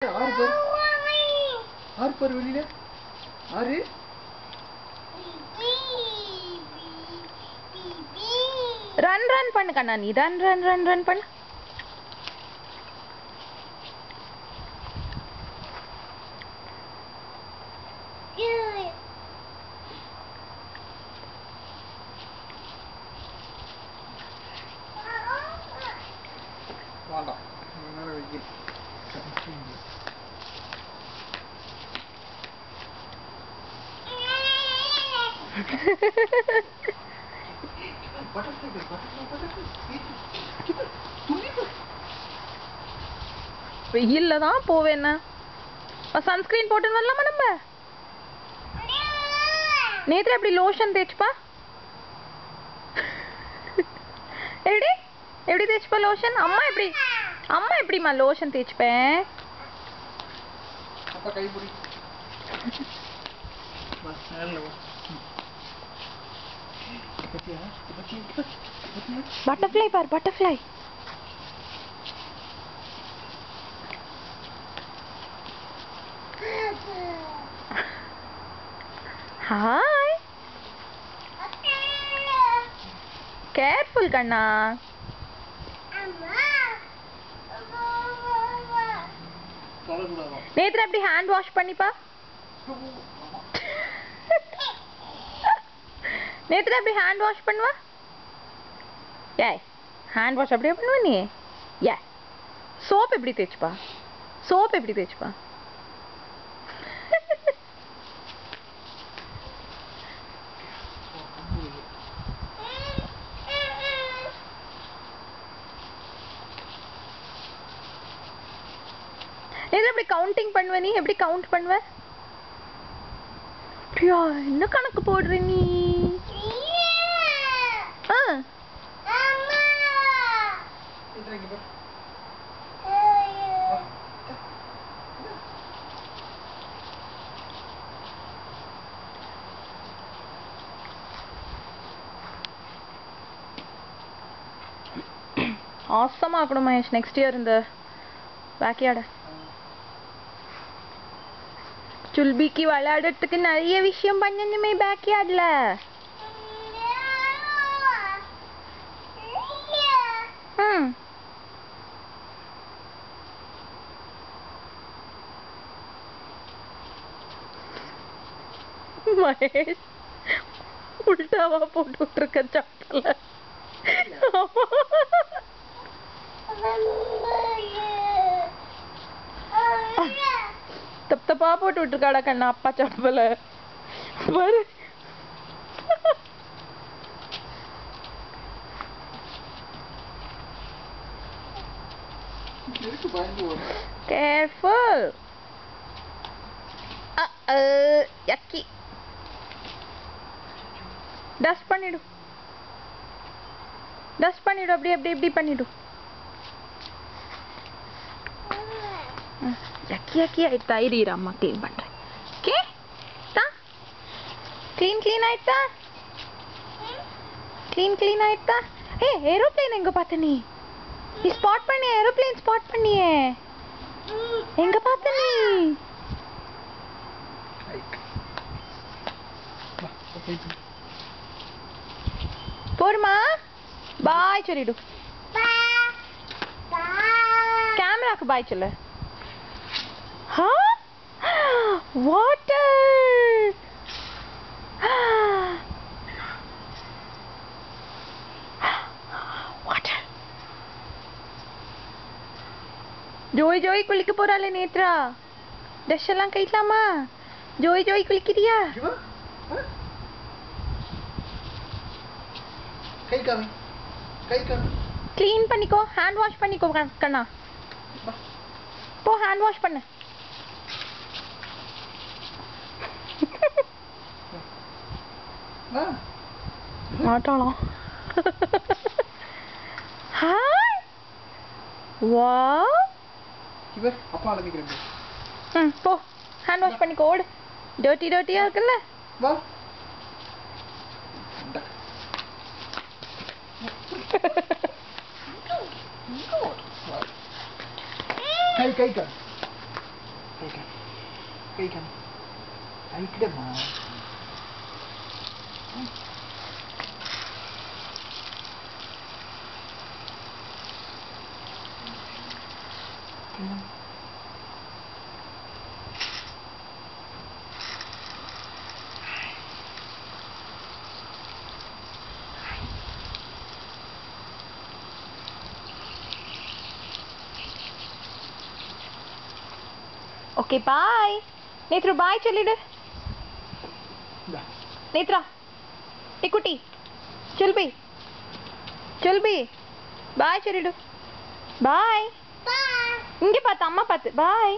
ஆறு பேர் ஆறு பேர் வெளியில ஆறு ரன் ரன் பண்ணு கண்ணா நீ ரன் ரன் ரன் ரன் பண்ணு வேண்டாம் மேலே வைக்க வெயில்ல தான் போவேன்னா சன்ஸ்கிரீன் போட்டு வரலாமா நம்ம நேத்து அப்படி லோஷன் தேய்ச்சுப்பா எப்படி எப்படி தேய்ச்சுப்பா லோஷன் அம்மா எப்படிமா லோஷன் தேய்ச்சுப்பேன் அப்பா கை பிடி பட்டர்ஃப்ளை பார் பட்டர்ஃப்ளை ஹாய் கேர்ஃபுல் கண்ணா நேத்ரா அப்படி ஹேண்ட் வாஷ் பண்ணிப்பா நேத்ரா அப்படி ஹேண்ட் வாஷ் பண்ணுவா ஏய் ஹேண்ட் வாஷ் அப்படியே பண்ணுவ நீ ஏ சோப் எப்படி தேய்ச்சுப்பா சோப் எப்படி தேய்ச்சுப்பா எப்படி கவுண்டிங் பண்ணுவ நீ எப்படி கவுண்ட் பண்ணுவ பிரியா என்ன கணக்கு போடுற நீ ஆசமா இருக்கணும் மகேஷ் நெக்ஸ்ட் இயர் இந்த பேக்யார்டு சுல்பிக்கு விளையாடுறதுக்கு நிறைய விஷயம் பண்ணணுமே பேக்யார்ட்ல மகேஷ் உல்டாவா போட்டு விட்டுருக்க சாப்பிடல தப்பா போட்டு விட்டுருக்காடா கண்ணா அப்பா சப்பல பாரு கேர்ஃபுல் யக்கி டஸ்ட் பண்ணிடு அப்படி அப்படி இப்படி பண்ணிடு யக்கி யக்கி ஆயிட்டா இரு அம்மா க்ளீன் பண்றேன் ஓகே தா க்ளீன் ஆயிட்டா க்ளீன் ஆயிட்டா ஏரோப்ளேன் எங்க பார்த்த நீ ஸ்பாட் பண்ணி ஏரோப்ளேன் ஸ்பாட் பண்ணியே எங்க பார்த்த நீ போருமா பாய் சொல்லிடு கேமராக்கு பாய் சொல்லு water water ஜோய் குளிக்க போறாளே நேத்ரா டஷ் எல்லாம் கைக்கலாமா ஜோய் குளிக்கிறியா கை காமி க்ளீன் பண்ணிக்கோ ஹேண்ட் வாஷ் பண்ணிக்கோ கண்ணா போ ஹேண்ட் வாஷ் பண்ணு மாட்டாளா ஹாய் வாவ் இவர் அப்பா அலமிக்கிறேன் போ ஹேண்ட் வாஷ் பண்ணிக்கோ ஓடு டர்ட்டியா இருக்குல்ல வா கை கை காமி அழிக்கிடமா ஓகே பாய் நேத்ரு பாய் சொல்லிடு நேத்ரா ஏ குட்டி சொல்பி பாய் சொல்லிடு பாய் இங்க பார்த்து அம்மா பார்த்து பாய்